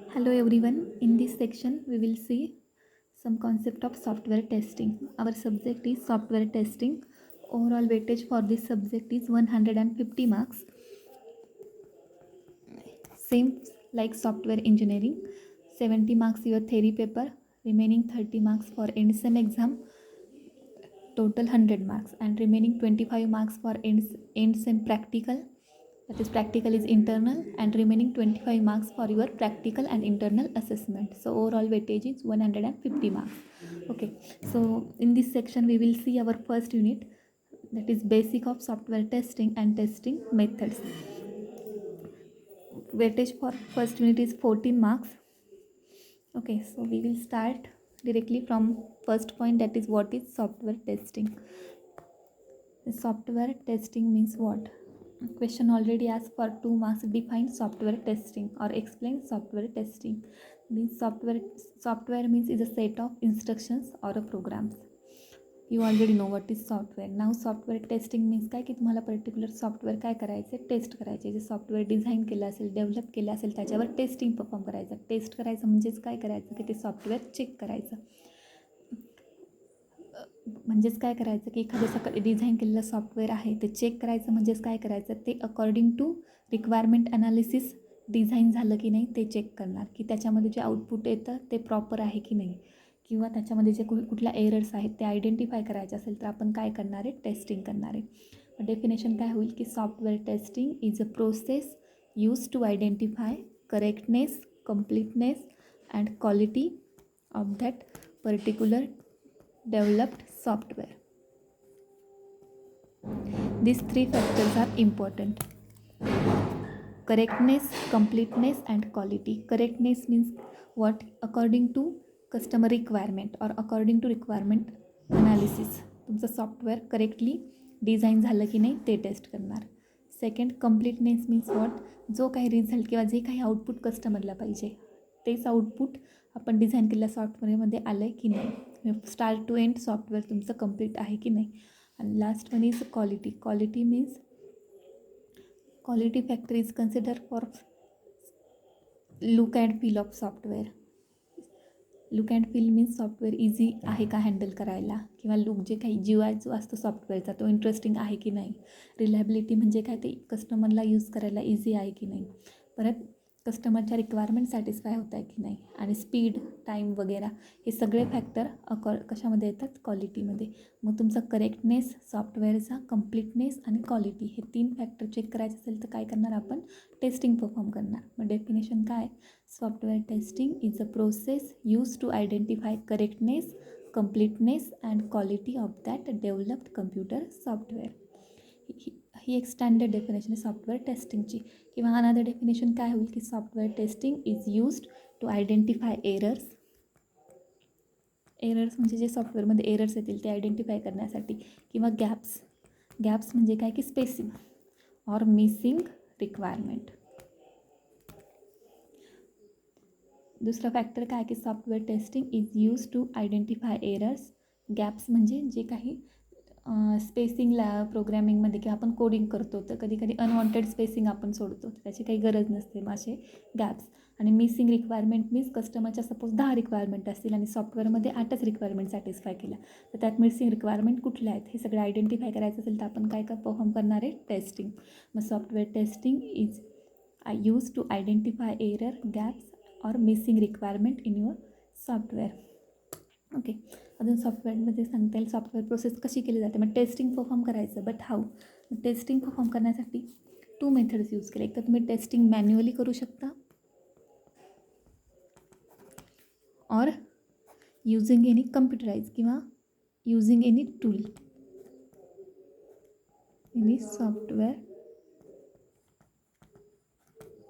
Hello everyone. In this section we will see some concept of software testing. Our subject is software testing. Overall weightage for this subject is 150 marks. Same like software engineering. 70 marks your theory paper, remaining 30 marks for end sem exam, total 100 marks, and remaining 25 marks for end sem practical. That is practical is internal, and remaining 25 marks for your practical and internal assessment. So overall weightage is 150 marks. Okay, so in this section we will see our first unit, that is basic of software testing and testing methods. Weightage for first unit is 14 marks. Okay, so we will start directly from first point, that is what is software testing. Software testing means what? Question already asked for 2 marks. Define software testing or explain software testing. Means software means is a set of instructions or a programs. You already know what is software. Now software testing means काय की तुम्हाला particular software काय करायचं, taste करायचे. जे software design केलं असेल, develop केलं असेल, त्याच्यावर टेस्टिंग परफॉर्म करायचं. टेस्ट करायचं म्हणजेच काय करायचं की ते सॉफ्टवेअर चेक करायचं. म्हणजेच काय करायचं की एखादं सकाळी डिझाईन केलेलं सॉफ्टवेअर आहे ते चेक करायचं. म्हणजेच काय करायचं, ते according to requirement analysis design झालं की नाही ते चेक करणार, की त्याच्यामध्ये जे आउटपुट येतं ते प्रॉपर आहे की नाही, किंवा त्याच्यामध्ये जे कुठल्या एरर्स आहेत ते आयडेंटिफाय करायचे असेल तर आपण काय करणार आहे, टेस्टिंग करणार आहे. डेफिनेशन काय होईल की software testing is a process use to identify correctness, completeness and quality of that particular developed software. These three factors are important: correctness, completeness and quality. Correctness means what? According to customer requirement or according to requirement analysis तुमचं software correctly design झालं की नाही ते taste करणार. Second, completeness means what? जो काही result किंवा जे काही आउटपुट कस्टमरला पाहिजे तेच आउटपुट आपण डिझाईन केलेल्या सॉफ्टवेअरमध्ये आलं आहे की नाही, स्टार्ट टू एंड सॉफ्टवेअर तुमचं कंप्लीट आहे की नाही. आणि last one is quality. Quality means quality factor is consider for look and feel of software. Look and feel means software easy आहे का हँडल करायला, किंवा लुक जे काही जीवा जो असतो सॉफ्टवेअरचा तो इंटरेस्टिंग आहे की नाही. रिलायबिलिटी म्हणजे काय, ते कस्टमरला यूज करायला इझी आहे की नाही. परत कस्टमरच्या रिक्वायरमेंट सॅटिस्फाय होत आहे की नाही. आणि स्पीड, टाईम वगैरे हे सगळे फॅक्टर कशामध्ये येतात, क्वालिटीमध्ये. मग तुमचा करेक्टनेस, सॉफ्टवेअरचा कम्प्लीटनेस आणि क्वालिटी हे 3 फॅक्टर चेक करायचे असेल तर काय करणार आपण, टेस्टिंग परफॉर्म करणार. मग डेफिनेशन काय, software testing is a process use to identify correctness, completeness and quality of that developed computer software. ही एक स्टँडर्ड डेफिनेशन आहे सॉफ्टवेअर टेस्टिंगची. किंवा अनदर डेफिनेशन काय होईल की software testing is used to identify errors. Errors म्हणजे जे सॉफ्टवेअरमध्ये एरर्स येतील ते आयडेंटिफाय करण्यासाठी. किंवा गॅप्स म्हणजे काय की स्पेसिंग ऑर मिसिंग रिक्वायरमेंट. दुसरा फॅक्टर काय की software testing is use to identify errors. Gaps म्हणजे जे काही स्पेसिंगला प्रोग्रॅमिंगमध्ये किंवा आपण कोडिंग करतो तर कधी कधी अनवॉन्टेड स्पेसिंग आपण सोडतो, त्याची काही गरज नसते, मग असे गॅप्स. आणि मिसिंग रिक्वायरमेंट मीन्स कस्टमरच्या सपोज 10 रिक्वायरमेंट असतील आणि सॉफ्टवेअरमध्ये 8च रिक्वायरमेंट सॅटिस्फाय केल्या, तर त्यात मिसिंग रिक्वायरमेंट कुठल्या आहेत हे सगळं आयडेंटिफाय करायचं असेल तर आपण काय परफॉर्म करणार आहे, टेस्टिंग. मग software testing is use to identify error, gaps or missing requirement in your software. Okay, अजून सॉफ्टवेअरमध्ये सांगता येईल सॉफ्टवेअर प्रोसेस कशी केली जाते. मग टेस्टिंग परफॉर्म करायचं, बट हाऊ. टेस्टिंग परफॉर्म करण्यासाठी 2 मेथड्स यूज केले. एक तर तुम्ही टेस्टिंग मॅन्युअली करू शकता और यूजिंग एनी कम्प्युटराइज किंवा using any tool, any software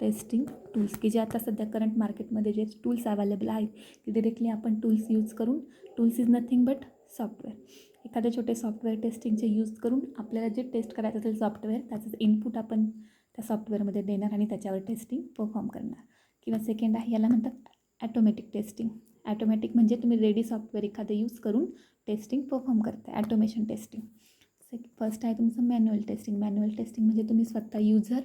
testing tools, की जे आता सध्या करंट मार्केटमध्ये जे टूल्स अवेलेबल आहेत की डिरेक्टली आपण टूल्स यूज करून, tools is nothing but software. एखादे छोटे सॉफ्टवेअर टेस्टिंगचे यूज करून आपल्याला जे टेस्ट करायचं असेल सॉफ्टवेअर त्याचं इनपुट आपण त्या सॉफ्टवेअरमध्ये देणार आणि त्याच्यावर टेस्टिंग परफॉर्म करणार. किंवा सेकंड आहे, याला म्हणतात ॲटोमॅटिक टेस्टिंग. ॲटोमॅटिक म्हणजे तुम्ही रेडी सॉफ्टवेअर एखादं यूज करून टेस्टिंग परफॉर्म करता, ॲटोमेशन टेस्टिंग. फर्स्ट आहे तुमचं मॅन्युअल टेस्टिंग. मॅन्युअल टेस्टिंग म्हणजे तुम्ही स्वतः user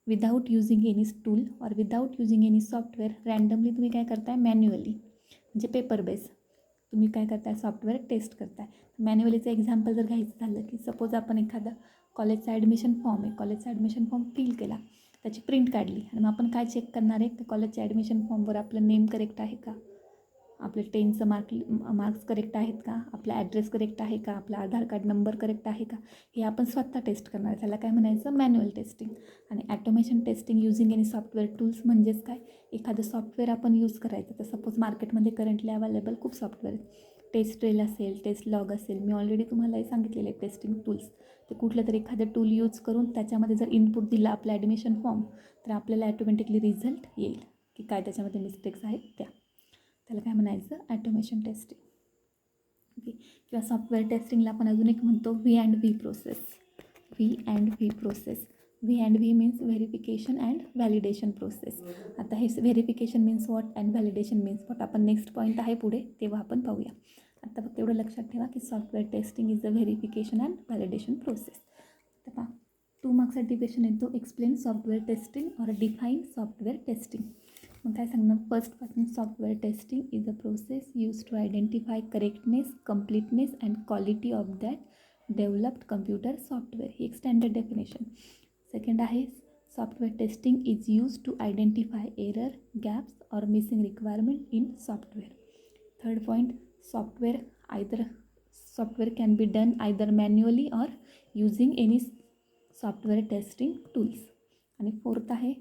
without using any tool और without using any software randomly तुम्ही काय करताय मॅन्युअली म्हणजे पेपर बेस तुम्ही काय करताय सॉफ्टवेअर टेस्ट करताय. मॅन्युअलीचं एक्झाम्पल जर घ्यायचं झालं की सपोज आपण एखादा कॉलेजचा ॲडमिशन फॉर्म आहे, कॉलेजचा ॲडमिशन फॉर्म फिल केला, त्याची प्रिंट काढली आणि मग आपण काय चेक करणार आहे की कॉलेजच्या ॲडमिशन फॉर्मवर आपलं नेम करेक्ट आहे का, आपलं 10चं मार्क्स करेक्ट आहेत का, आपला ॲड्रेस करेक्ट आहे का, आपला आधार कार्ड नंबर करेक्ट आहे का, हे आपण स्वतः टेस्ट करणार आहे. त्याला काय म्हणायचं मॅन्युअल टेस्टिंग. आणि automation testing using any software tools म्हणजेच काय, एखादं सॉफ्टवेअर आपण यूज करायचं. तर सपोज मार्केटमध्ये करंटली अवेलेबल खूप सॉफ्टवेअर आहेत. टेस्ट ट्रेल असेल, टेस्ट लॉग असेल, मी ऑलरेडी तुम्हाला हे सांगितलेले आहे टेस्टिंग टूल्स. ते कुठलं तरी एखादं टूल यूज करून त्याच्यामध्ये जर इनपुट दिला आपला ॲडमिशन फॉर्म तर आपल्याला ॲटोमॅटिकली रिझल्ट येईल की काय त्याच्यामध्ये मिस्टेक्स आहेत त्या. त्याला काय म्हणायचं ॲटोमेशन टेस्टिंग. ओके. किंवा सॉफ्टवेअर टेस्टिंगला आपण अजून एक म्हणतो V&V process. V&V process. V&V means verification and validation process. आता हे verification means what and validation means what आपण नेक्स्ट पॉईंट आहे पुढे तेव्हा आपण पाहूया. आता फक्त एवढं लक्षात ठेवा की software testing is a verification and validation process. तर पहा 2 मार्क्ससाठी क्वेश्चन येतो explain software testing or define software testing. मग काय सांगणार फर्स्टपासून software testing is a process use to identify correctness, completeness and quality of that developed computer software. ही एक स्टँडर्ड डेफिनेशन. सेकंड आहे software testing is use to identify error, gaps or missing requirement in software. Third point software can be done either manually or using any software testing tools. आणि fourth आहे